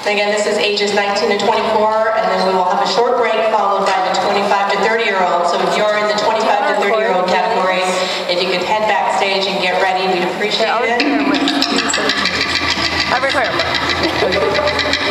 Again, this is ages 19 to 24, and then we will have a short break followed by the 25 to 30-year-old. So if you're in the 25 to 30-year-old category, if you could head backstage and get ready, we'd appreciate it. I'll record.